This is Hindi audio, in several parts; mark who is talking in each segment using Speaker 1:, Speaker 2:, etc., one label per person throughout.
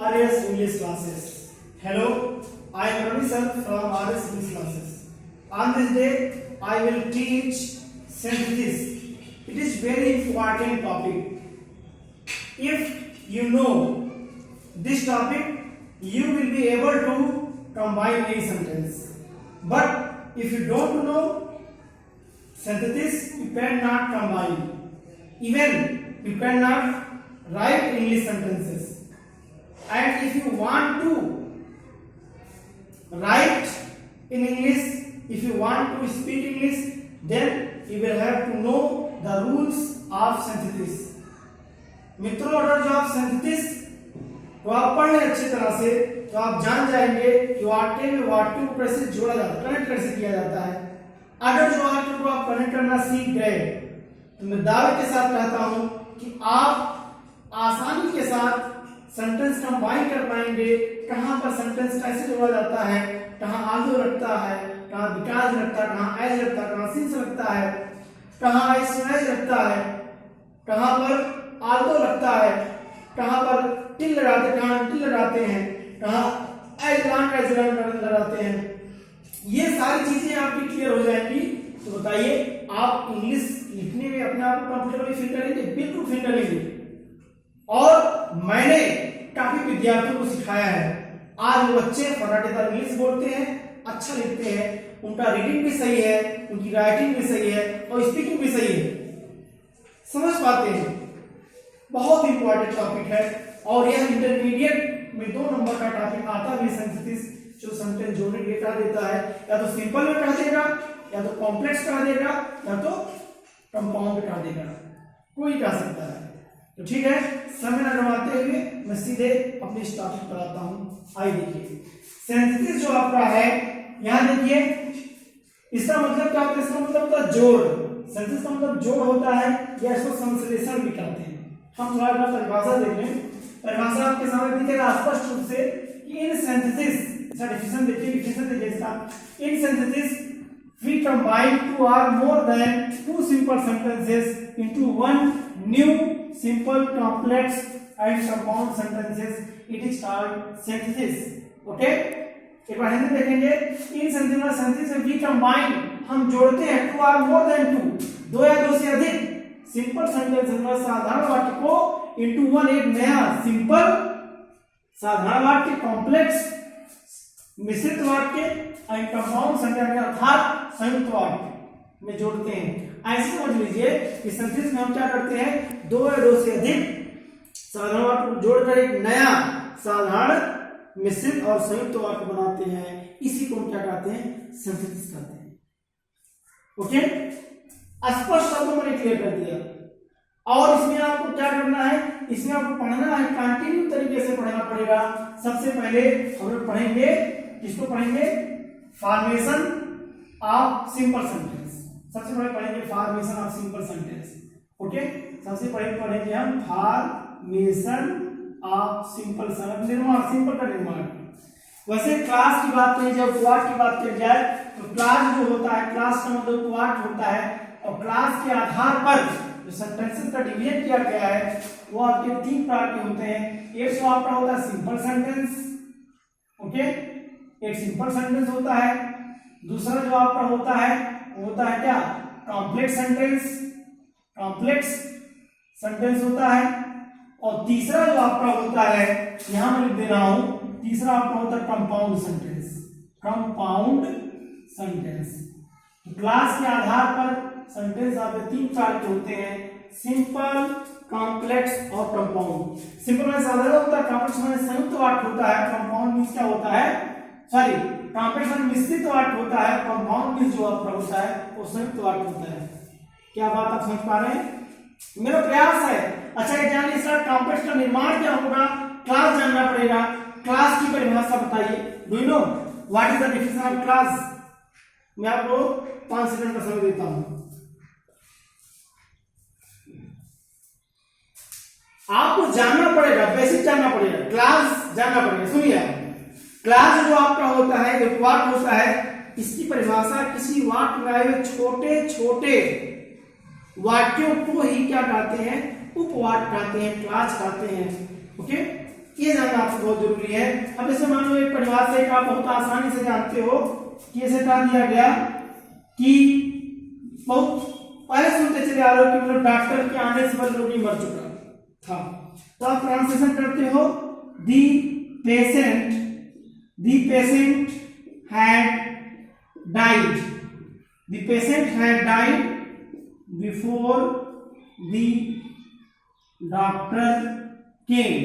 Speaker 1: RS English classes. Hello, I am Ravi sir from RS English classes. On this day, I will teach synthesis. It is very important topic. If you know this topic, you will be able to combine any sentence. But if you don't know synthesis, you cannot combine. Even you cannot write English sentences. And if you want to write in English, if you want to speak English, then you will have to know the rules of synthesis. मित्रों, अगर जो आप synthesis को आप पढ़ लें अच्छी तरह से, तो आप जान जाएंगे कि वाक्य में वाक्यों को कैसे जोड़ा जाता है, कनेक्ट कैसे किया जाता है। अगर जो वाक्य को आप कनेक्ट करना सीख गए, तो मैं दावे के साथ कहता हूं कि आप आसानी के साथ सेंटेंस कंबाइन कर पाएंगे। कहां पर सेंटेंस कैसे जोड़ा जाता है, कहां आलू रखता है, कहां विकास रखता है, कहां एज रखता है, कहां सिंस रखता है, कहां एज रखता है, कहां पर आल्टो लगता है, कहां पर टिल लगाते हैं, कहां टिल लगाते हैं, कहां एज लगाते हैं। ये सारी चीजें आपकी क्लियर हो जाएंगी। तो बताइए, आप इंग्लिश लिखने में अपने आप को कंफर्टेबल फील करेंगे? बिल्कुल फील करेंगे। और मैंने काफी विद्यार्थियों को सिखाया है। आज वो बच्चे फटाफट इंग्लिश बोलते हैं, अच्छा लिखते हैं, उनका रीडिंग भी सही है, उनकी राइटिंग भी सही है और स्पीकिंग भी सही है, समझ पाते हैं। बहुत इंपॉर्टेंट टॉपिक है और यह इंटरमीडिएट में 2 नंबर का टॉपिक आता है सिंथेसिस, जो सेंटेंस जोड़ने के कह देता है। या तो सिंपल में कह देगा, या तो कॉम्प्लेक्स कह देगा, या तो कंपाउंड कह देगा, कोई कह सकता है। तो ठीक है, समय न गंवाते हुए मैं सीधे अपने इस टॉपिक पर आता हूं। आइए देखिए, सिंथेसिस जो आपका है, यहां देखिए, इसका मतलब क्या होता है? इसका मतलब होता है जोड़। सिंथेसिस का मतलब जोड़ होता है, या इसको संश्लेषण भी कहते हैं। हम थोड़ा सा परिभाषा देख लें। परिभाषा आपके सामने दिखेगा स्पष्ट रूप से कि इन सिंथेसिस, इसका डेफिनेशन देखिए, डेफिनेशन देखिए इसका। In synthesis we combine 2 or more than 2 simple sentences into one new simple complex and compound sentences. It is called synthesis. Okay? एक बार हिंदी देखेंगे। इन सेंटेंसेस में we combine, हम जोड़ते हैं 2 or more than 2, 2 या 2 से अधिक सिंपल सेंटेंसेस में साधारण वाक्य को into one, एक नया सिंपल साधारण वाक्य, कॉम्प्लेक्स मिश्रित वाक्य एंड कंपाउंड सेंटेंस अर्थात संयुक्त वाक्य में जोड़ते हैं। ऐसे समझ लीजिए कि सिंथेसिस में हम क्या करते हैं, 2 या 2 से अधिक साधारण वाक्य को जोड़कर एक नया साधारण मिश्रित और संयुक्त वाक्य बनाते हैं। इसी को हम क्या कहते हैं? सिंथेसिस कहते हैं। ओके, स्पष्ट शब्दों में क्लियर कर दिया। और इसमें आपको क्या करना है? इसमें आपको पढ़ना है, कंटिन्यू तरीके से पढ़ना पड़ेगा। सबसे पहले हम लोग पढ़ेंगे, किसको पढ़ेंगे? Formation of simple sentence. सबसे पहले पढ़ेंगे formation of simple sentence. Okay, सबसे पहले पढ़ेंगे हम फॉर्मेशन ऑफ सिंपल सेंटेंस, निर्माण, सिंपल का निर्माण। वैसे क्लास की बात करें, जब क्वाड की बात की जाए, तो क्लास जो होता है, क्लास का मतलब क्वाड होता है। और क्लास के आधार पर जो सेंटेंसेस का डिवीजन किया गया है, वो आपके 3 प्रकार के होते हैं। एक तो आपका होता है सिंपल सेंटेंस। ओके, एक सिंपल सेंटेंस होता है। दूसरा जो आपका होता है, वो होता है क्या? कॉम्प्लेक्स सेंटेंस, कॉम्प्लेक्स सेंटेंस होता है। और तीसरा जो आपका होता है, यहां मैं लिख दे रहा हूं, तीसरा आपका होता है कंपाउंड सेंटेंस, कंपाउंड सेंटेंस। तो क्लास के आधार पर सेंटेंस आपके 3 प्रकार के होते हैं, सिंपल, कॉम्प्लेक्स और कंपाउंड। सिंपल में साधारण होता है, कॉम्प्लेक्स में संयुक्त वाक्य होता है, कंपाउंड मींस क्या होता है? सॉरी, कॉम्प्लेक्स में मिश्रित वाक्य होता है, कंपाउंड मींस जो आपका होता है वो संयुक्त वाक्य होता है। क्या बात आप समझ पा रहे हैं? मेरा प्रयास है। अच्छा, ये जानिए इसका कॉम्प्लेक्स का निर्माण क्या होगा? क्लास जानना पड़ेगा। क्लास की परिभाषा बताइए। Do you know what is the definition of class? मैं आपको 5 सेकंड का समय देता हूं। आपको जानना पड़ेगा, बेसिक जानना पड़ेगा, क्लास जानना पड़ेगा। सुनिए, क्लास जो आपका होता है, एक वाक्य होता है, इसकी परिभाषा किसी वाक्य में आए हुए छोटे छोटे वाक्यों को ही क्या कहते हैं? उपवाक्य कहते हैं, क्लास कहते हैं। ओके, ये जानना आपको बहुत जरूरी है। अब इसमें मान लो एक परिभाषा एक आप बहुत आसानी से जानते हो कि ऐसे कहा दिया गया कि बहुत पहले सुनते चले आ रहे हो कि मतलब डॉक्टर के आने से पहले रोगी मर चुका था, तो आप ट्रांसलेशन करते हो दी patient had died, the patient had died before the doctor came।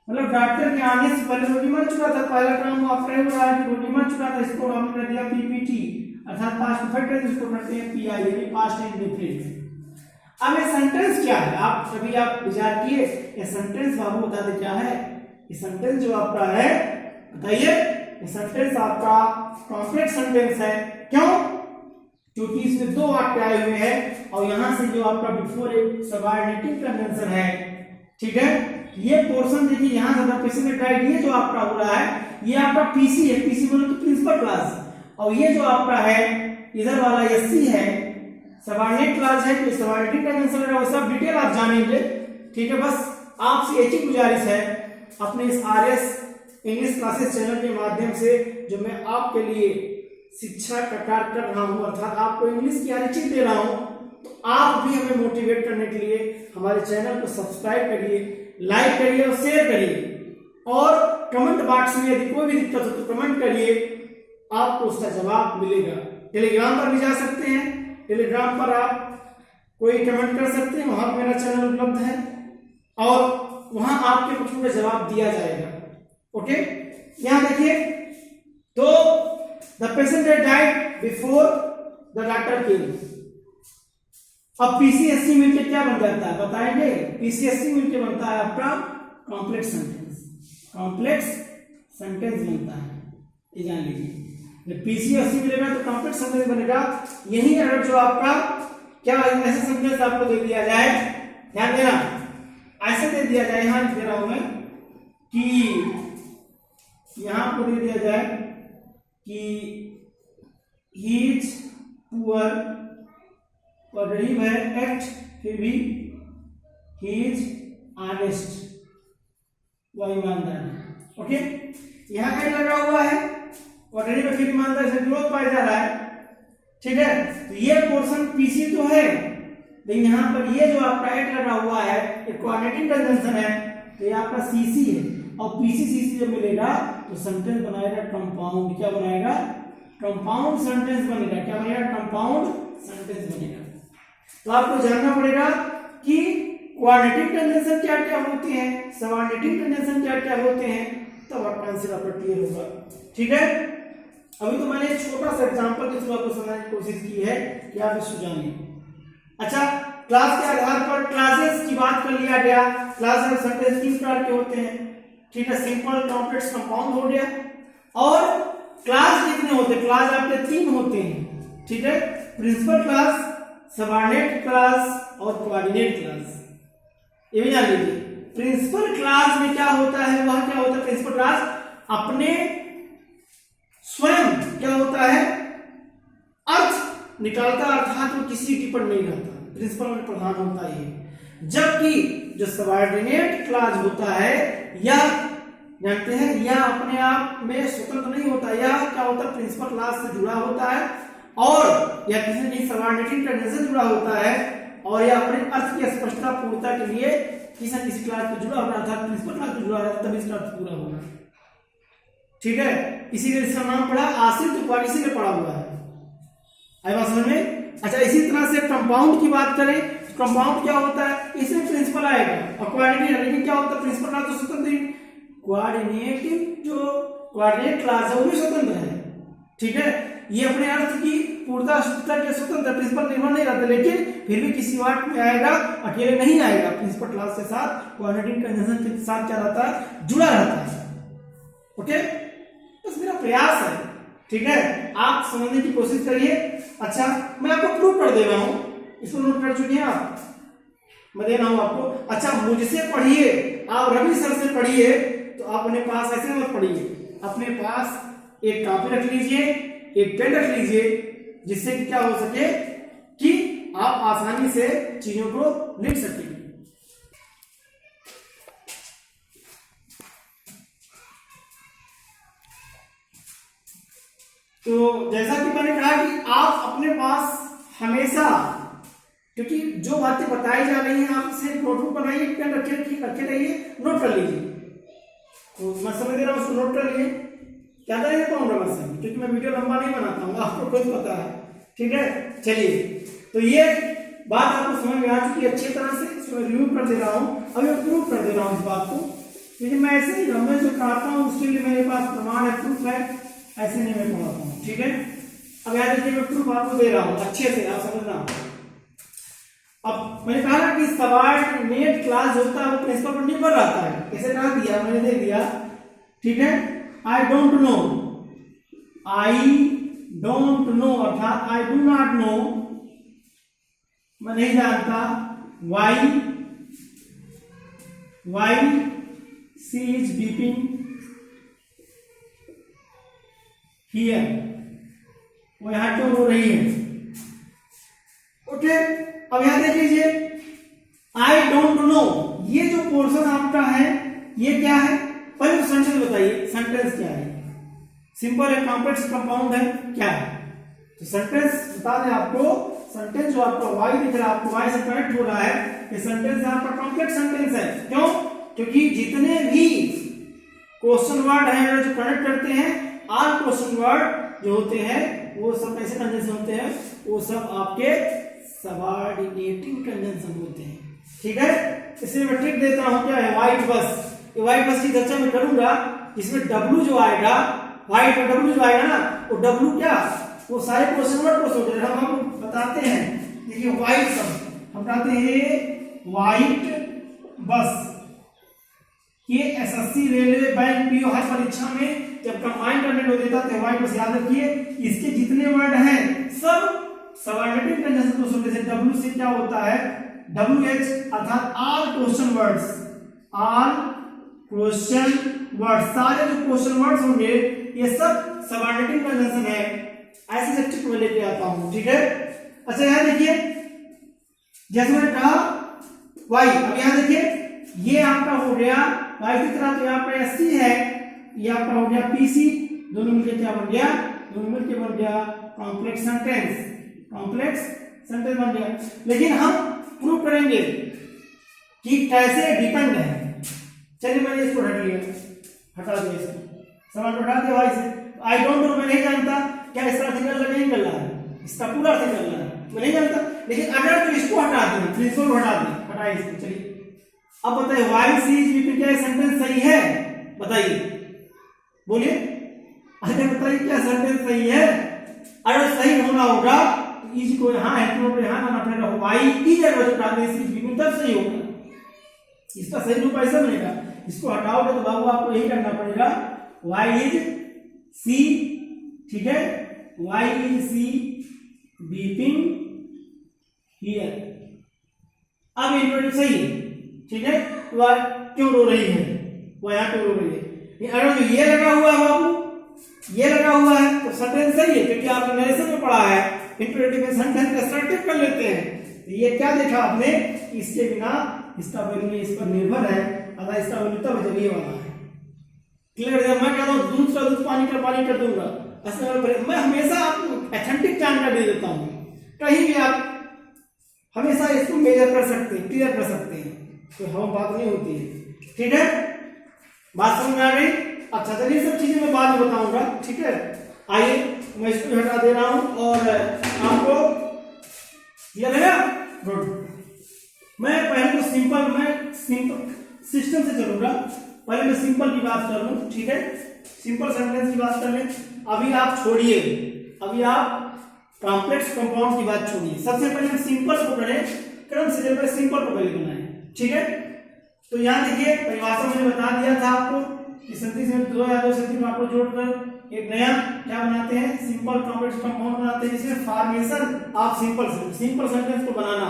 Speaker 1: मतलब डॉक्टर के आने से पहले रोगी मर चुका था। पहला काम वो आप हो रहा है कि रोगी मर चुका था, इसको हमने दिया पीपीटी अर्थात पास्ट परफेक्ट टेंस, इसको करते हैं पीआई यानी पास्ट इंडेफिनिट। अब ये सेंटेंस क्या है, आप कभी आप विचार किए ये सेंटेंस बाबू बता दे क्या है। ये सेंटेंस जो आपका है बताइए, ये सेंटेंस आपका कॉम्प्लेक्स सेंटेंस है। क्यों? क्योंकि इसमें दो वाक्य आए हुए हैं और यहां से जो आपका बिफोर एक सबऑर्डिनेटिंग कन्वेंशन है, ठीक है। ये पोर्शन देखिए यहां से द पेशेंट डाइड, ये जो आपका हो रहा है ये आपका पीसी है, पीसी बोलो तो प्रिंसिपल क्लास, और ये जो आपका है इधर वाला एससी है सबऑर्डिनेट क्लास है, तो सबऑर्डिनेटिंग कन्वेंशन है, वो सब डिटेल आप जानेंगे, ठीक है। बस आपसे एक ही गुजारिश है, अपने इस आरएस इंग्लिश क्लासेस चैनल के माध्यम से जो मैं आपके लिए शिक्षा का कार्य कर रहा हूं अर्थात आपको इंग्लिश की हर चीज दे रहा हूं, तो आप भी हमें मोटिवेट करने के लिए हमारे चैनल को सब्सक्राइब करिए, लाइक करिए और शेयर करिए, और कमेंट बॉक्स में यदि कोई भी दिक्कत हो तो कमेंट करिए, आपको उसका जवाब मिलेगा। टेलीग्राम पर भी जा सकते हैं, टेलीग्राम पर आप कोई कमेंट कर सकते हैं, वहां पर मेरा चैनल उपलब्ध है और वहां आपके प्रश्नों का जवाब दिया जाएगा। ओके, यहां देखिए, तो the patient died before the doctor केम। अब पीसीएससी मिलकर क्या बन जाता है बताएंगे? पीसीएससी मिलकर बनता है आपका कॉम्प्लेक्स सेंटेंस, कॉम्प्लेक्स सेंटेंस बनता है, ये जान लीजिए। पीसीएससी मिलेगा तो कॉम्प्लेक्स सेंटेंस बनेगा। यही अगर जो आपका क्या ऐसा सेंटेंस आपको दे दिया जाए, ध्यान देना, ऐसे दे दिया जाए, यहां दे रहा हूं मैं कि यहां को दे दिया जाए कि ही इज पुअर और गरीब है एट, फिर भी ही इज ऑनेस्ट, वह ईमानदार है। ओके, यहां एट लगा हुआ है और गरीब है फिर ईमानदार से विरोध पाया जा रहा है, ठीक है। तो ये पोर्शन पीसी तो है, लेकिन यहां पर ये जो आपका एट लगा हुआ है एक कोऑर्डिनेटिंग कन्वेंशन है, तो ये आपका सीसी है, और पीसी सीसी जब मिलेगा तो सेंटेंस बनाएगा कंपाउंड। क्या बनाएगा? कंपाउंड सेंटेंस बनेगा। क्या बनेगा? कंपाउंड सेंटेंस बनेगा। तो आपको जानना पड़ेगा कि कोऑर्डिनेटिंग कन्वेंशन क्या क्या होते हैं, सबऑर्डिनेटिंग कन्वेंशन क्या क्या होते हैं, तब आपका आंसर आपका क्लियर होगा, ठीक है। अभी तो मैंने एक छोटा सा एग्जांपल के थ्रू आपको समझाने की कोशिश की है कि आप इसको जानिए। अच्छा, क्लास के आधार पर क्लासेस की बात कर लिया गया। क्लास में सेंटेंस तीन प्रकार के होते हैं, ठीक है। सिंपल, कॉम्प्लेक्स, कंपाउंड हो गया। और क्लास कितने होते हैं? क्लास आपके तीन होते हैं, ठीक है। प्रिंसिपल क्लास, सबऑर्डिनेट क्लास और कोऑर्डिनेट क्लास, ये भी जान लीजिए। प्रिंसिपल क्लास में क्या होता है, वह क्या होता है? प्रिंसिपल क्लास अपने स्वयं क्या होता है अर्थ निकालता, अर्थात वो किसी के ऊपर नहीं रहता, प्रिंसिपल में प्रधान होता है। जबकि जो सबऑर्डिनेट क्लास होता है यह जानते हैं यह अपने आप में स्वतंत्र नहीं होता, यह क्या होता है? प्रिंसिपल क्लास से जुड़ा होता है और यह किसी न किसी सबऑर्डिनेटिंग कन्वेंशन से जुड़ा होता है, और यह अपने अर्थ की स्पष्टता पूर्णता के लिए किसी न किसी क्लास से जुड़ा होगा, अर्थात प्रिंसिपल क्लास से जुड़ा है तभी इसका अर्थ पूरा होगा, ठीक है। इसीलिए इसका नाम पड़ा आश्रित उपवाद, इसीलिए पड़ा हुआ है। आई बात समझ में? अच्छा, इसी तरह से कंपाउंड की बात करें, कंपाउंड क्या होता है? इसमें प्रिंसिपल आएगा और कोऑर्डिनेट, लेकिन क्या होता है? प्रिंसिपल क्लास तो स्वतंत्र, कोऑर्डिनेट जो कोऑर्डिनेट क्लास है वो भी स्वतंत्र है, ठीक है। ये अपने अर्थ की पूर्णता के स्वतंत्र, प्रिंसिपल निर्भर नहीं रहता, लेकिन फिर भी किसी वाक्य में आएगा, अकेले नहीं आएगा। प्रिंसिपल क्लास के साथ कोऑर्डिनेटिंग कन्वेंशन के साथ क्या रहता है? जुड़ा रहता है। ओके, बस मेरा प्रयास है, ठीक है, आप समझने की कोशिश करिए। अच्छा, मैं आपको प्रूफ कर दे रहा हूं, इसको नोट कर चुके हैं आप, मैं दे रहा हूं आपको। अच्छा, मुझसे पढ़िए, आप रवि सर से पढ़िए, तो आप अपने पास ऐसे मत पढ़िए, अपने पास एक कॉपी रख लीजिए, एक पेन रख लीजिए, जिससे कि क्या हो सके कि आप आसानी से चीजों को लिख सकें। तो जैसा कि मैंने कहा कि आप अपने पास हमेशा, क्योंकि जो बातें बताई जा रही हैं आप इसे नोटबुक बनाइए, पेन रखे रहिए, नोट कर लीजिए। तो मैं समझ दे रहा हूँ, उसको नोट कर लिए, क्या करेंगे कॉन्ट्रोवर्सन, क्योंकि मैं वीडियो लंबा नहीं बनाता हूँ, आपको खुद पता है। ठीक है, चलिए, तो ये बात आपको समझ में आ चुकी है अच्छी तरह से, इसको रिव्यू कर दे रहा हूँ, अभी मैं प्रूव कर दे रहा हूँ इस बात को, क्योंकि मैं ऐसे ही मैं जो पढ़ाता हूँ उसके लिए मेरे पास प्रमाण है, प्रूफ है, ऐसे नहीं मैं पढ़ाता हूँ। ठीक है, अब याद रखिए मैं प्रूफ आपको दे रहा हूँ अच्छे से, आप समझना। अब मैंने कहा कि सबऑर्डिनेट क्लास होता है वो प्रिंसिपल पर निर्भर रहता है, कैसे कहा दिया मैंने, दे दिया। ठीक है, I don't know, I don't know अर्थात आई डू नॉट नो, मैं नहीं जानता, why she is beeping here, वो यहां क्यों रो रही है। ओके, अब यहां देख लीजिए, आई डोंट नो, ये जो पोर्शन आपका है ये क्या है, पहले सेंटेंस बताइए, सेंटेंस क्या है, सिंपल है, कॉम्प्लेक्स, कंपाउंड है, क्या है। तो सेंटेंस बता दें आपको, सेंटेंस जो आपका वाई दिख रहा है, आपको वाई से कनेक्ट हो रहा है, ये सेंटेंस आपका कॉम्प्लेक्स सेंटेंस है। क्यों? क्योंकि जितने भी क्वेश्चन वर्ड हैं जो कनेक्ट करते हैं, ऑल क्वेश्चन वर्ड जो होते हैं वो सब कैसे कंजंक्शन होते हैं, वो सब आपके सबऑर्डिनेटिंग कंजंक्शन होते हैं। ठीक है, इसमें मैं ट्रिक देता हूं, क्या है, व्हाइट बस, ये व्हाइट बस की चर्चा मैं करूंगा, इसमें डब्ल्यू जो आएगा, व्हाइट में डब्ल्यू जो आएगा ना, वो डब्ल्यू क्या, वो सारे क्वेश्चन वर्ड को सोच रहे हम आपको बताते हैं। देखिए व्हाइट सब हम बताते हैं, व्हाइट बस, ये एसएससी, रेलवे, बैंक, पीओ हर परीक्षा में जब कंबाइन करने को देता है, व्हाइट बस याद रखिए, इसके जितने वर्ड हैं सब सबऑर्डिनेटिंग कंजंक्शन को सुनने से डब्ल्यू से क्या होता है, WH अर्थात all question words, all question word, सारे जो क्वेश्चन वर्ड्स होंगे ये सब सबऑर्डिनेटिंग कंजंक्शन है। ऐसे से ट्रिक में लेके आता हूं। ठीक है, अच्छा यहां देखिए, जैसे मैंने कहा वाई, अब यहां देखिए ये आपका हो गया वाई की तरह, तो यहाँ पे एससी है, ये आपका हो गया पीसी, दोनों मिलकर क्या बन गया, दोनों मिलकर बन गया कॉम्प्लेक्स सेंटेंस, कॉम्प्लेक्स सेंटेंस बन गया। लेकिन हम प्रूव करेंगे कि कैसे डिपेंड है। चलिए मैंने इसको हटा दिया, इसको सवाल हटा दिया वाई से, आई डोंट नो, मैं नहीं जानता, क्या इसका अर्थ नहीं कर रहा है, इसका पूरा अर्थ कर रहा है, मैं नहीं जानता। लेकिन अगर तो इसको हटा दें, फिर इसको हटा दें, हटाइए इसको। चलिए अब बताइए, वाई सी इज बीपिंग, क्या सेंटेंस सही है, बताइए, बोलिए, अरे बताइए क्या सेंटेंस सही है। अगर सही होना होगा तो इज को यहां है, तो यहां लाना पड़ेगा, वाई इज अगर हटा दें सी इज बीपिंग, तब सही होगा, इसका सही रूप ऐसा बनेगा। इसको हटाओगे तो बाबू आपको यही करना पड़ेगा, वाई इज सी, ठीक है, why is she beeping here, अब इंटरव्यू सही है। ठीक है, वह क्यों रो रही है, वह यहाँ क्यों रो रही है। अगर जो ये लगा हुआ है बाबू, ये लगा हुआ है तो सेंटेंस सही है, क्योंकि आपने नरेशन में पढ़ा है इंटरव्यू में सेंटेंस असर्टिव कर लेते हैं। तो ये क्या देखा आपने, इसके बिना इसका वैल्यू इस पर निर्भर है, अगर इसका वैल्यू तब जब ये वाला है। क्लियर है, मैं कहता हूँ दूध का दूध, पानी का पानी कर दूंगा, मैं हमेशा आपको एथेंटिक जानकारी दे देता हूँ, कहीं भी आप हमेशा इसको मेजर कर सकते हैं, क्लियर कर सकते हैं, तो हम बात नहीं होती है। ठीक है, बात समझ में आ गई। अच्छा चलिए सब चीजें मैं बाद में बताऊंगा। ठीक है, आइए मैं इसको हटा दे रहा हूं और आपको क्लियर है, गुड। मैं पहले तो सिंपल सिस्टम से चलूंगा, पहले मैं सिंपल की बात कर लूं। ठीक है, सिंपल सेंटेंस की बात कर लें, अभी आप छोड़िए, अभी आप कॉम्प्लेक्स कंपाउंड की बात छोड़िए, सबसे पहले हम सिंपल को करें, क्रम से चलकर सिंपल को पहले बनाएं। ठीक है, तो यहां देखिए परिभाषा मैंने बता दिया था आपको कि संधि से दो या दो संधि को आपको जोड़कर एक नया क्या बनाते हैं, सिंपल कॉम्प्लेक्स कंपाउंड बनाते हैं, जिसमें फॉर्मेशन ऑफ सिंपल सेंटेंस को बनाना।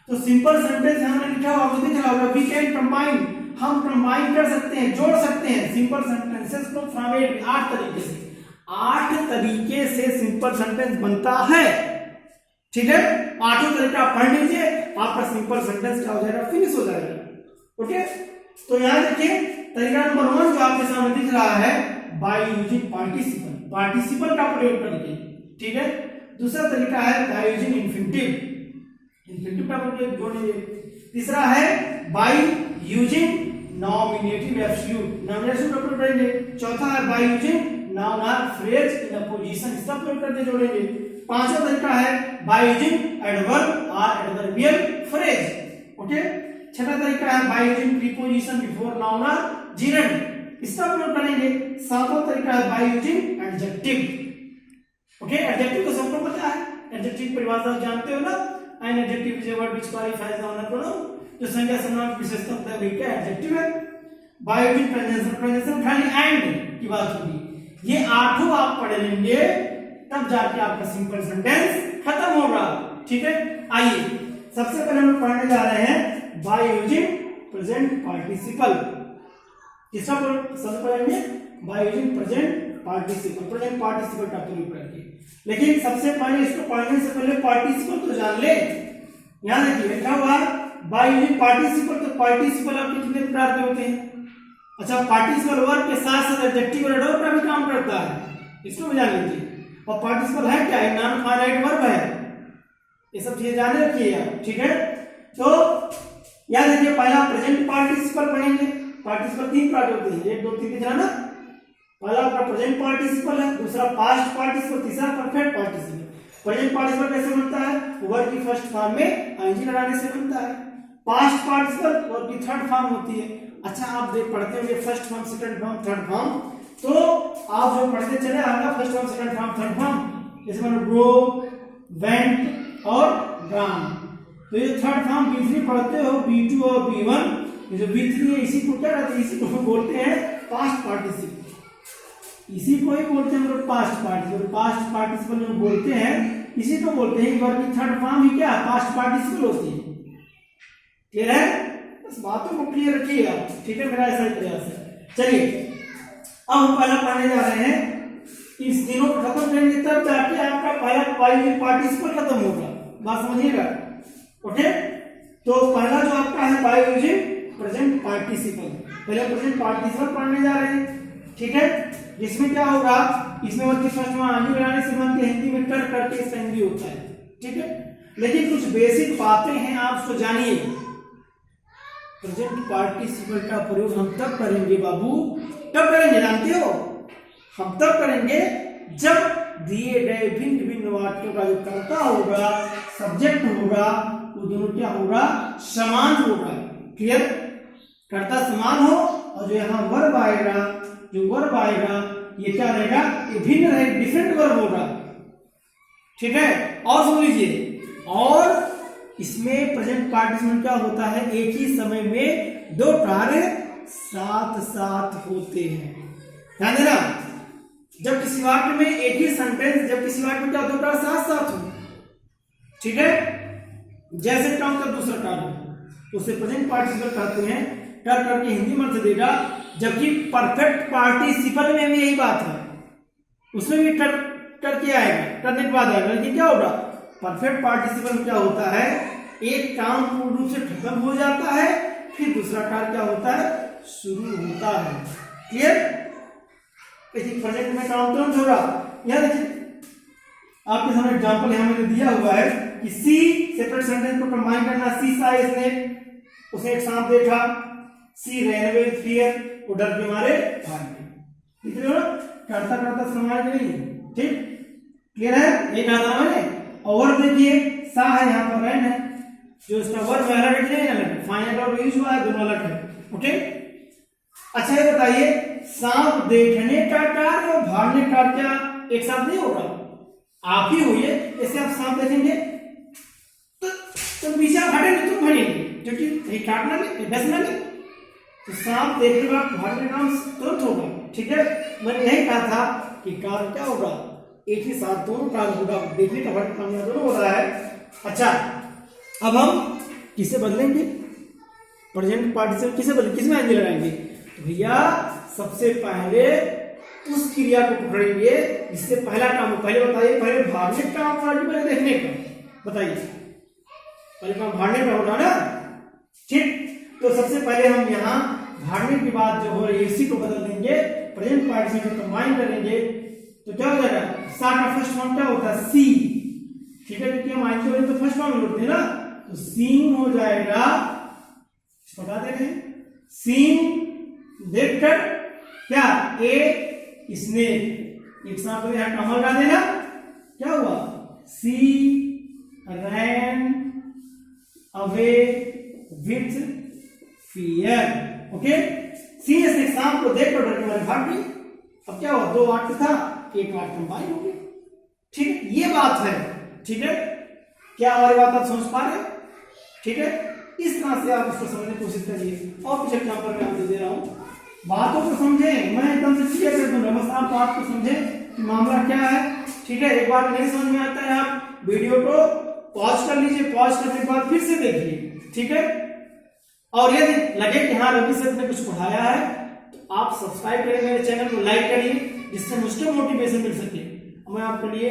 Speaker 1: तो सिंपल सेंटेंस हमने लिखा हुआ आपको दिख रहा होगा, वी कैन कंबाइन, हम कंबाइन कर सकते हैं, जोड़ सकते हैं सिंपल सेंटेंसेस को फ्रॉम 8 तरीके से, 8 तरीके से सिंपल सेंटेंस बनता है। ठीक है, 8 तरीका आप पढ़ लीजिए, आपका सिंपल सेंटेंस क्या हो जाएगा, फिनिश हो जाएगा। ओके, तो यहां देखिए तरीका नंबर 1 जो आपके सामने दिख रहा है, बाय यूजिंग पार्टिसिपल। पार्टिसिपल का प्रयोग करके, ठीक है। दूसरा तरीका है बाय यूजिंग इन्फिनिटिव, इन्फिनिटिव का प्रयोग जोड़ेंगे। तीसरा है by using nominative absolute, nominative का प्रयोग करेंगे। चौथा है बाय यूजिंग नाउन और फ्रेज इन अ पोजीशन, इसका प्रयोग करके जोड़ेंगे। पांचवा तरीका है बाय यूजिंग एडवर्ब और एडवर्बियल फ्रेज, ओके। छठा तरीका है by using preposition before noun और जेरेंड, इसका प्रयोग करेंगे। सातवां तरीका है by using adjective, okay. Adjective तो सबको पता है, एडजेक्टिव परिभाषा जानते हो ना, an adjective is a word which qualifies the noun pronoun, जो संज्ञा सर्वनाम विशेषण होता है वही क्या एडजेक्टिव है। बाय यूजिंग प्रेजेंस, प्रेजेंस खाली एंड की बात होगी। ये आठों आप पढ़ लेंगे तब जाके आपका सिंपल सेंटेंस खत्म होगा, ठीक है। आइए सबसे पहले हम पढ़ने जा रहे हैं बाय यूजिंग प्रेजेंट पार्टिसिपल, किसका सबसे पढ़ेंगे by using present participle, present participle का प्रयोग करके। लेकिन सबसे पहले इसको पढ़ने से पहले पार्टिसिपल तो जान ले। यहां देखिए लिखा हुआ बाय यूजिंग पार्टिसिपल, तो पार्टिसिपल आपके कितने प्रकार के होते हैं? अच्छा, पार्टिसिपल वर्ब के साथ साथ एडजेक्टिव और एडवर्ब का भी काम करता है, इसको भी जान लीजिए। और पार्टिसिपल है क्या? एक नॉन फाइनाइट वर्ब है, ये सब चीजें जाने रखिए आप, ठीक है। तो याद रखिए पहला प्रेजेंट पार्टिसिपल पढ़ेंगे। पार्टिसिपल तीन प्रकार होते हैं, 1 2 3 दिख रहा ना। पहला आपका प्रेजेंट पार्टिसिपल है, दूसरा पास्ट पार्टिसिपल, तीसरा परफेक्ट पार्टिसिपल। प्रेजेंट पार्टिसिपल कैसे बनता है? वर्ब की फर्स्ट फॉर्म में आईएनजी लगाने से बनता है। पास्ट पार्टिसिपल वर्ब की थर्ड फॉर्म होती है। अच्छा, आप देख पढ़ते होंगे first form, second form, third form, तो आप जो पढ़ते चले आएगा first form, second form, third form, जैसे मान लो ग्रो, वेंट और ग्राम। तो ये थर्ड फॉर्म B3 पढ़ते हो, B2 और B1, ये जो B3 है इसी को क्या कहते हैं? इसी को बोलते हैं पास्ट पार्टिसिपल, इसी को ही बोलते हैं हम लोग पास्ट पार्टिसिपल। पास्ट पार्टिसिपल जो बोलते हैं इसी को बोलते हैं। वर्ब की थर्ड फॉर्म ही क्या पास्ट पार्टिसिपल होती है। क्लियर है? बस बातों को क्लियर रखिए आप, ठीक है। मेरा ऐसा ही प्रयास है। चलिए अब हम पहला पढ़ने जा रहे हैं, इस दिनों को खत्म करेंगे तब जाके आपका पहला पार्टिसिपल खत्म होगा, बात समझिएगा, ओके। तो पहला जो आपका है बाय यूजिंग प्रेजेंट पार्टिसिपल, पहले प्रेजेंट पार्टिसिपल पढ़ने जा रहे हैं, ठीक है। इसमें क्या होगा? इसमें वर्ब की फर्स्ट में आगे लगाने से बनती है, हिंदी में कर करके इसका हिंदी होता है, ठीक है। लेकिन कुछ बेसिक बातें हैं, आप उसको जानिए। प्रेजेंट पार्टिसिपल का प्रयोग हम तब करेंगे बाबू, तब करेंगे, जानते हो, हम तब करेंगे जब दिए गए भिन्न भिन्न वाक्यों का जो कर्ता होगा, सब्जेक्ट होगा, वो दोनों क्या होगा? समान होगा। क्लियर? कर्ता समान हो और जो यहाँ वर्ब आएगा, जो वर्ब आएगा ये क्या रहेगा? ये भिन्न रहेगा, डिफरेंट वर्ब होगा, ठीक है। और सुन लीजिए, और इसमें प्रेजेंट पार्टिसिपल क्या होता है? एक ही समय में दो कार्य साथ साथ होते हैं, ध्यान देना। जब किसी वाक्य में एक ही सेंटेंस, जब किसी वाक्य में क्या दो कार्य साथ साथ हो, ठीक है, जैसे काम का दूसरा कार्य, तो उसे प्रेजेंट पार्टिसिपल कहते हैं। कर करके हिंदी में अर्थ देगा, जबकि परफेक्ट पार्टिसिपल में भी यही बात है, उसमें भी कर करके आएगा, करने के बाद आएगा। लेकिन क्या होगा? परफेक्ट पार्टिसिपल में क्या होता है? एक काम पूर्ण रूप से खत्म हो जाता है, फिर दूसरा कार्य क्या होता है? शुरू होता है। क्लियर? इसी प्रोजेक्ट में काम तुरंत होगा। यहां देखिए आपके सामने एग्जांपल यहां मैंने दिया हुआ है कि सी सेपरेट सेंटेंस को कंबाइन करना। सी सा स्नेक, उसने एक सांप देखा। सी रैन अवे विद फियर, वो डर के मारे भाग गए। ठीक है ना? करता करता समाज नहीं, ठीक? क्लियर है? ये कहा था मैंने। और देखिए सा है, यहाँ पर रैन है, जो इसका वर्ब है अलग नहीं अलग, फाइनल और यूज हुआ है, दोनों अलग है। ओके, अच्छा ये बताइए, सांप देखने का कार्य और भागने का क्या एक साथ नहीं होगा? आप ही हुई है, ऐसे आप सांप देखेंगे तो पीछे आप हटेंगे, तुम भागेंगे, क्योंकि कहीं काटना नहीं, डसना नहीं। तो सांप देखने का भागने का काम तुरंत होगा। ठीक है, मैंने यही कहा था कि कार्य क्या होगा? एक ही साथ दोनों कार्य होगा, देखने का भागने का दोनों हो रहा है। अच्छा, अब हम किसे बदलेंगे? प्रेजेंट पार्टिसिपल किसे बदलेंगे, किसमें आएंगे लगाएंगे? तो भैया सबसे पहले उस क्रिया को पकड़ेंगे जिससे पहला काम हो। पहले बताइए, पहले भागने का काम होगा कि पहले देखने का? बताइए, पहले काम भागने का होगा ना? ठीक, तो सबसे पहले हम यहाँ भागने के बाद जो हो रही है इसी को बदल देंगे, प्रेजेंट पार्टिसिपल कंबाइन करेंगे। तो क्या हो जाएगा, सा का फर्स्ट फॉर्म क्या होता है, सी, ठीक है, क्योंकि हम आईएनजी वाले तो फर्स्ट फॉर्म में जोड़ते हैं ना, तो सीन हो जाएगा, बता दे रहे हैं, सीन देखकर क्या, ए स्नेक, एग्जाम्पल यहां कमल लगा देना, क्या हुआ, she ran away with fear, okay, she ने स्नेक को देखकर डर के मारे भाग गई। अब क्या हुआ, दो वाक्य था, एक वाक्य कंबाइन हो गया, ठीक है, ये बात है, ठीक है, क्या हमारी बात आप समझ पा रहे, ठीक है, इस तरह से आप इसको समझने की कोशिश करिए। और कुछ एग्जाम्पल मैं आपको दे रहा हूं, बातों को समझे, मैं एकदम से क्लियर कर दूंगा, बस आप बात को समझे कि मामला क्या है, ठीक है। एक बार नहीं समझ में आता है, आप वीडियो को पॉज कर लीजिए, पॉज करने के बाद फिर से देखिए, ठीक है। और यदि लगे कि हाँ रवि सर ने कुछ पढ़ाया है, तो आप सब्सक्राइब करें मेरे चैनल को, लाइक करिए, जिससे मुझको मोटिवेशन मिल सके। मैं आपके लिए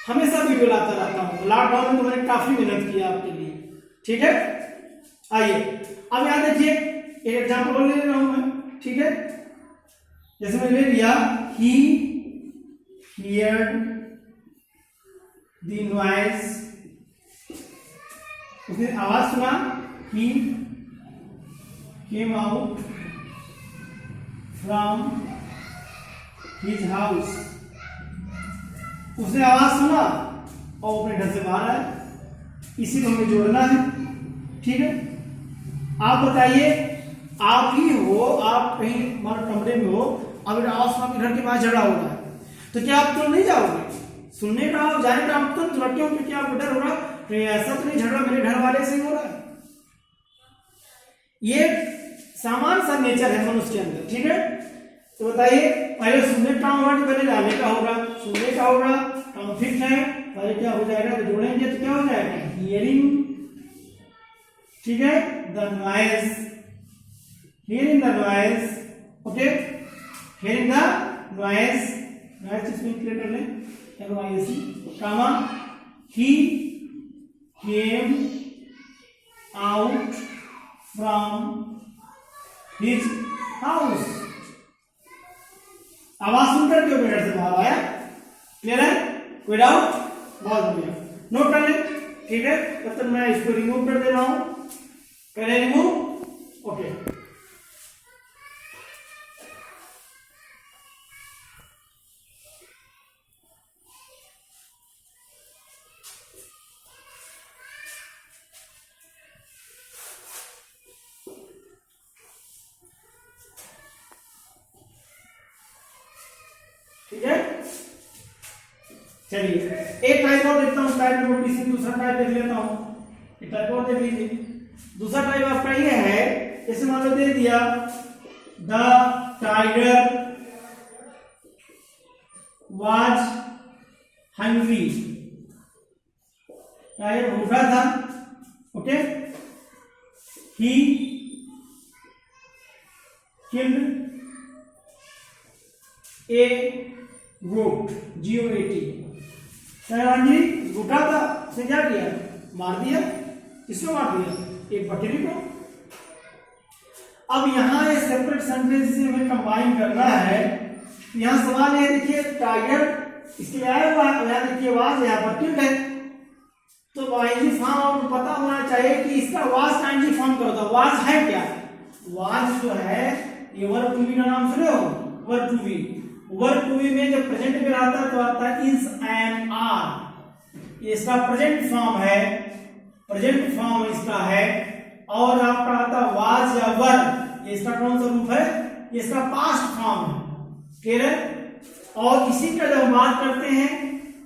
Speaker 1: हमेशा वीडियो लाता रहता हूँ, लॉकडाउन में तो मैंने काफी मेहनत किया आपके लिए, ठीक है। आइए अब यहां देखिए, एक एग्जाम्पल और ले रहा हूं मैं, ठीक है, जैसे मैंने ले लिया, ही हियर्ड द नॉइज, उसने आवाज सुना, he came out from his house, उसने आवाज सुना और अपने घर से बाहर आया, इसी को हमें जोड़ना है, ठीक है। आप बताइए, आप ही हो, आप कहीं हमारे कमरे में हो, अगर आवाज आपके घर के बाहर झगड़ा हो रहा है, तो क्या आप तो नहीं जाओगे सुनने का, आप जाने का, आप तुरंत लड़के हो, क्योंकि आपको डर होगा तो ऐसा तो नहीं झगड़ा मेरे घर वाले से ही हो रहा है। ये सामान्य सा नेचर है मनुष्य के अंदर, ठीक है। तो बताइए, पहले सुनने का होगा कि पहले जाने का होगा, सुनने का होगा, काम फिक्स है, पहले क्या हो जाएगा, तो जोड़ेंगे तो क्या हो जाएगा, हियरिंग, ठीक है, the noise, hearing the noise, okay, hearing the noise, noise इसमें क्लियर कर लें, NOISE, comma, he came out from his house, आवाज सुनकर क्यों घर से बाहर आया, क्लियर है, कोई डाउट, बहुत बढ़िया, नोट कर ले, ठीक है। तब तक मैं इसको रिमूव कर दे रहा हूं, करें रिमूव, ओके। ठीक है, चलिए एक टाइप और देखता हूं, टाइप नंबर डी से दूसरा टाइप देख लेता हूं, एक टाइप और देख लीजिए। दूसरा टाइप आपका ये है, जैसे मान लो दे दिया, the tiger was hungry, tiger भूखा था, okay, he killed a goat, GOAT, जी भूखा था, उसने क्या किया, मार दिया, किसको मार दिया, एक बकरी को। अब यहाँ ये सेपरेट सेंटेंस से हमें कंबाइन करना है। यहाँ सवाल है, देखिए टाइगर इसके आया हुआ है, यहाँ देखिए वाज यहाँ पर किल्ड है, तो वाइजी फॉर्म आपको पता होना चाहिए कि इसका वाज का आईएनजी फॉर्म क्या होता है। वाज है क्या, वाज जो है ये वर्ब टू बी का नाम सुने हो, verb to be, verb to be में जब प्रेजेंट में आता है तो आता है इज एंड आर, ये इसका प्रेजेंट फॉर्म है, प्रेजेंट फॉर्म इसका है। और आपका आता है वाज या वर, ये इसका कौन सा रूप है, ये इसका पास्ट फॉर्म है, क्लियर है। और इसी का जब हम बात करते हैं,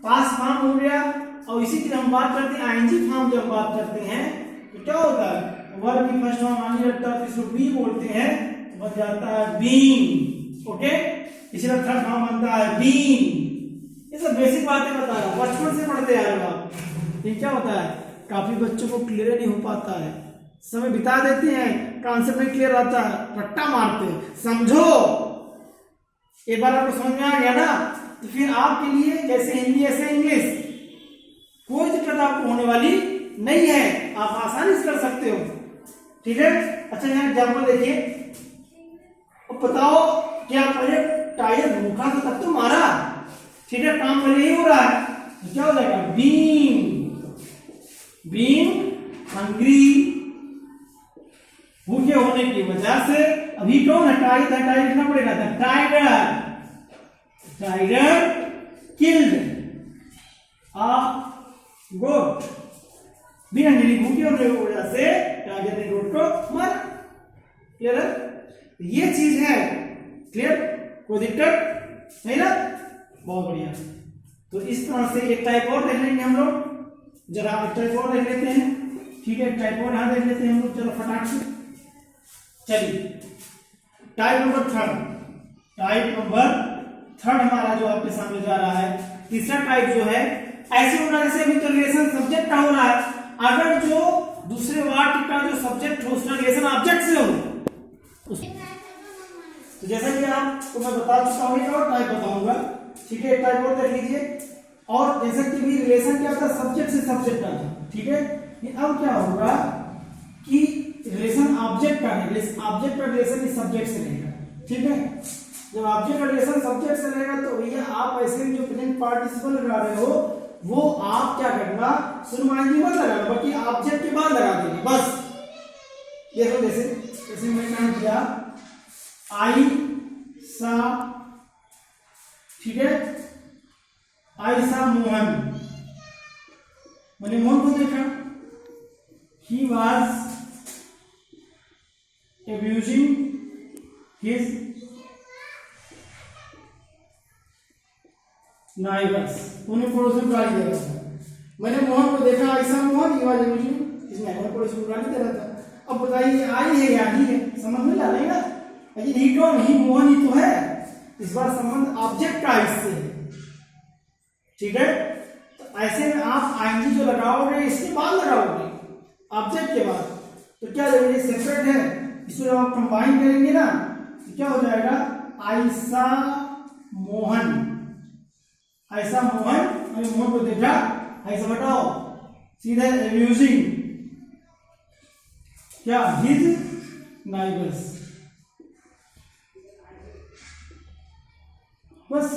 Speaker 1: पास्ट फॉर्म हो गया, और इसी की हम बात करते हैं आईएनजी फॉर्म जब बात करते हैं तो क्या होता है, वर्ब की फर्स्ट फॉर्म आने लगता है तो इसको बी बोलते हैं, तो बन जाता है बीइंग, ओके। इसी तरह थर्ड फॉर्म बनता है बीइंग। ये सब बेसिक बातें बता रहा हूं, बचपन से पढ़ते आ रहे हो आप। ये क्या होता है, काफी बच्चों को क्लियर नहीं हो पाता है, समय बिता देते हैं, कॉन्सेप्ट नहीं क्लियर रहता है, रट्टा मारते हैं। समझो, एक बार आपको समझ में आ गया ना, तो फिर आपके लिए जैसे हिंदी ऐसे इंग्लिश कोई दिक्कत आपको होने वाली नहीं है, आप आसानी से कर सकते हो, ठीक है। अच्छा यहाँ एग्जाम्पल देखिए, अब बताओ क्या टायर रूखा था तब तो मारा, ठीक है, काम पहले ही हो रहा है, तो क्या हो जाएगा, बीइंग हंग्री, भूखे होने की वजह से। अभी कौन है, टाइगर था, टाइगर लिखना पड़ेगा था, tiger killed a goat, being hungry, भूखे होने की वजह से टाइगर ने गोट को मारा। क्लियर है, ये चीज है, क्लियर, कोई दिक्कत नहीं ना, बहुत बढ़िया। तो इस तरह से एक टाइप और देख लेंगे हम लोग, जरा एक टाइप और देख लेते हैं, ठीक है, टाइप और यहां देख लेते हैं हम लोग, चलो फटाक से। चलिए टाइप नंबर थर्ड हमारा जो आपके सामने जा रहा है, तीसरा टाइप जो है, ऐसे होना जैसे अभी तो रिलेशन सब्जेक्ट का हो रहा है, अगर जो दूसरे वाक्य का जो सब्जेक्ट हो उसका रिलेशन ऑब्जेक्ट से हो, तो जैसा कि आपको मैं बता चुका हूं, एक और टाइप बताऊंगा, ठीक है, एक टाइप और देख लीजिए। और जैसा कि भी रिलेशन क्या था, सब्जेक्ट से सब्जेक्ट का था, ठीक है, अब क्या होगा कि रिलेशन ऑब्जेक्ट का है, ऑब्जेक्ट का रिलेशन इस सब्जेक्ट से रहेगा, ठीक है। जब ऑब्जेक्ट का रिलेशन सब्जेक्ट से रहेगा तो भैया आप ऐसे में जो प्रेजेंट पार्टिसिपल लगा रहे हो वो आप क्या करना, शुरुआती मत लगाना, बल्कि ऑब्जेक्ट के बाद लगा देंगे बस। देखो जैसे मैंने काम किया, आई सा, ठीक है, आई सा मोहन, मैंने मोहन को देखा, he was abusing his neighbors, उन्हें पड़ोसी को गाली दे रहा था। मैंने मोहन को देखा, ऐसा Mohan, he was abusing his neighbor, पड़ोसी को गाली दे रहा था। अब बताइए आई है या ही है, समझ में ला नहीं ना, लेकिन ही कौन, ही मोहन ही तो है, इस बार संबंध ऑब्जेक्ट का इससे है, ठीक है। तो ऐसे में आप आईएनजी जो लगाओगे इसके बाद लगाओगे, ऑब्जेक्ट के बाद, तो क्या लगेगा, सेपरेट है, इसको जब आप कंबाइन करेंगे ना तो क्या हो जाएगा, ऐसा मोहन, ऐसा मोहन, मैंने मोहन को देखा, ऐसा बताओ सीधा, एब्यूजिंग क्या, हिज नाइबर्स, बस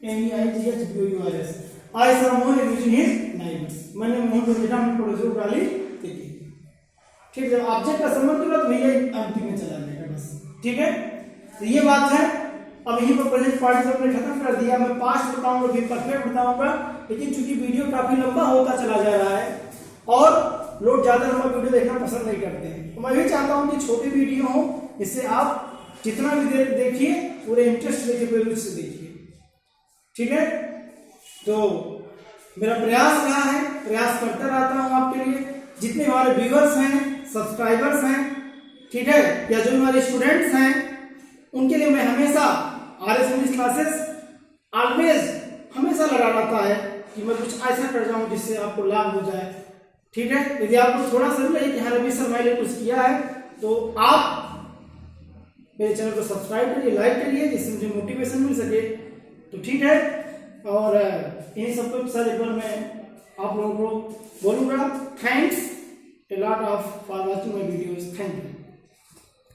Speaker 1: NEIGHBOURS, ऐसा मोहन एब्यूजिंग हिज नाइबर्स, मैंने मोहन को देखा, मैंने पड़ोसी को गाली देखी, ठीक है। जब ऑब्जेक्ट का संबंध होगा तो भैया अंतिम में चला जाएगा बस, ठीक है। तो ये बात है। अब यहीं पर प्रेजेंट पार्टिसिपल ने खत्म कर दिया, मैं पास्ट बताऊंगा फिर परफेक्ट बताऊंगा, लेकिन चूंकि वीडियो काफी लंबा होता चला जा रहा है और लोग ज्यादा लंबा वीडियो देखना पसंद नहीं करते हैं, तो मैं भी चाहता हूं कि छोटी वीडियो हो, इससे आप जितना भी देखिए पूरे इंटरेस्ट लेके से देखिए, ठीक है। तो मेरा प्रयास रहा है, प्रयास करता रहता हूं आपके लिए, जितने हमारे व्यूअर्स हैं, सब्सक्राइबर्स हैं, ठीक है, या जो हमारे स्टूडेंट्स हैं, उनके लिए मैं हमेशा RS इंग्लिश क्लासेस ऑलवेज हमेशा लगा रहता है कि मैं कुछ ऐसा कर जाऊं जिससे आपको लाभ हो जाए, ठीक है। यदि आपको थोड़ा सा लगे कि हाँ रवि सर मैंने कुछ किया है तो आप मेरे चैनल को सब्सक्राइब करिए, लाइक करिए, जिससे मुझे मोटिवेशन मिल सके, तो ठीक है। और इन्हीं सबको सर एक बार मैं आप लोगों को बोलूंगा, thanks a lot of for watching my videos. Thank you.